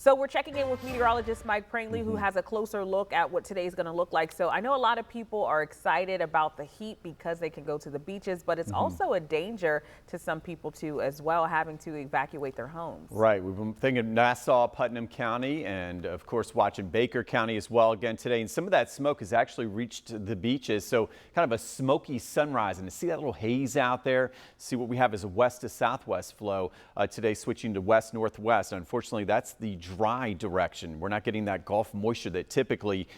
So we're checking in with meteorologist Mike Prangley, who Mhm. has a closer look at what today is going to look like. So I know a lot of people are excited about the heat because they can go to the beaches, but it's Mhm. also a danger to some people too as well, having to evacuate their homes. Right. We've been thinking Nassau, Putnam County, and of course watching Baker County as well again today. And some of that smoke has actually reached the beaches. So kind of a smoky sunrise. And to see that little haze out there, see what we have is a west to southwest flow today, switching to west northwest. Unfortunately, that's the dry direction. We're not getting that Gulf moisture that typically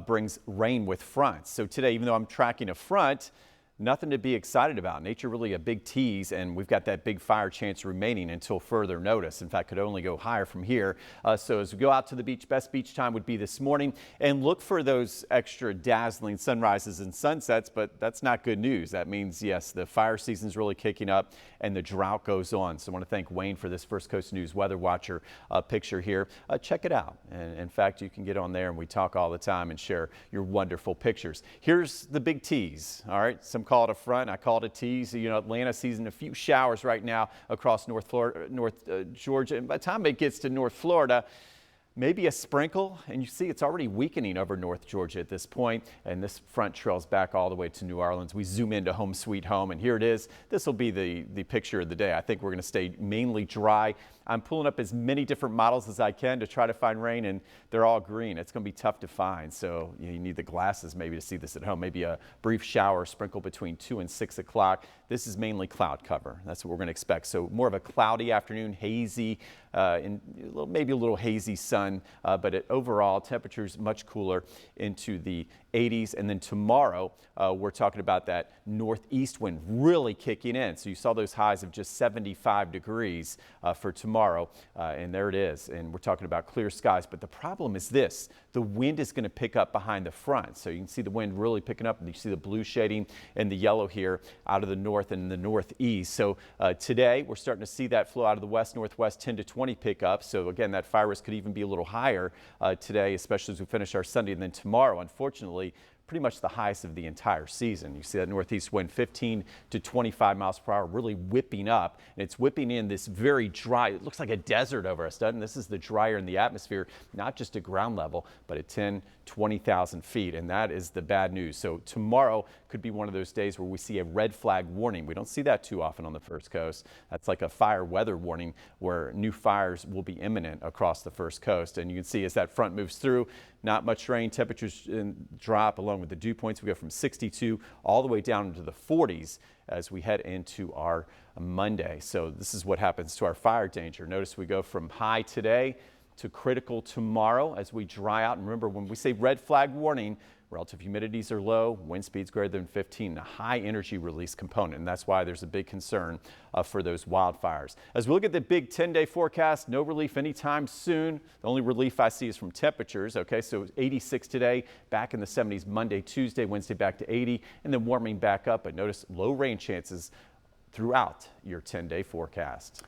brings rain with fronts. So today, even though I'm tracking a front, nothing to be excited about. Nature really a big tease, and we've got that big fire chance remaining until further notice. In fact, could only go higher from here. So as we go out to the beach, best beach time would be this morning, and look for those extra dazzling sunrises and sunsets, but that's not good news. That means, yes, the fire season's really kicking up and the drought goes on. So I want to thank Wayne for this First Coast News Weather Watcher picture here. Check it out. And in fact, you can get on there, and we talk all the time and share your wonderful pictures. Here's the big tease. All right, some call it a front, I call it a tease. You know, Atlanta season a few showers right now across North Georgia, and by the time it gets to North Florida, maybe a sprinkle, and you see it's already weakening over North Georgia at this point, and this front trails back all the way to New Orleans. We zoom into home sweet home, and here it is. This will be the picture of the day. I think we're going to stay mainly dry. I'm pulling up as many different models as I can to try to find rain, and they're all green. It's going to be tough to find, so you need the glasses maybe to see this at home. Maybe a brief shower sprinkle between 2 and 6 o'clock. This is mainly cloud cover. That's what we're going to expect. So more of a cloudy afternoon, hazy, and maybe a little hazy sun, but overall temperatures much cooler into the 80s. And then tomorrow we're talking about that northeast wind really kicking in. So you saw those highs of just 75 degrees for tomorrow, and there it is. And we're talking about clear skies. But the problem is this: the wind is going to pick up behind the front. So you can see the wind really picking up, and you see the blue shading and the yellow here out of the north and the northeast. So today we're starting to see that flow out of the west northwest 10 to 20 pick up. So again, that fire risk could even be a little higher today, especially as we finish our Sunday. And then tomorrow, unfortunately, pretty much the highest of the entire season. You see that northeast wind 15 to 25 miles per hour really whipping up, and it's whipping in this very dry, it looks like a desert over us, doesn't it? This is the drier in the atmosphere, not just at ground level, but at 10, 20,000 feet, and that is the bad news. So tomorrow could be one of those days where we see a red flag warning. We don't see that too often on the First Coast. That's like a fire weather warning where new fires will be imminent across the First Coast. And you can see as that front moves through, not much rain, temperatures drop along with the dew points. We go from 62 all the way down into the 40s as we head into our Monday. So this is what happens to our fire danger. Notice we go from high today to critical tomorrow as we dry out. And remember, when we say red flag warning, relative humidities are low, wind speeds greater than 15, a high energy release component, and that's why there's a big concern for those wildfires. As we look at the big 10-day forecast, no relief anytime soon. The only relief I see is from temperatures. Okay, so 86 today, back in the 70s Monday, Tuesday, Wednesday back to 80, and then warming back up. But notice low rain chances throughout your 10-day forecast.